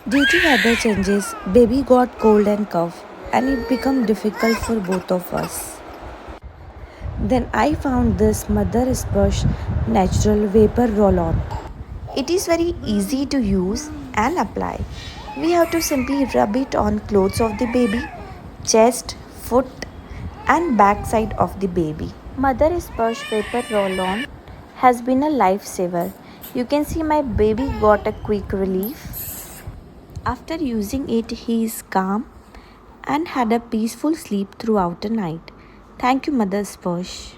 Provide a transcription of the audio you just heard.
Due to weather changes, baby got cold and cough, and it became difficult for both of us. Then I found this Mother Splash natural vapor roll-on. It is very easy to use and apply. We have to simply rub it on clothes of the baby, chest, foot, and backside of the baby. Mother Splash vapor roll-on has been a lifesaver. You can see my baby got a quick relief. After using it, he is calm and had a peaceful sleep throughout the night. Thank you, Mother Splash.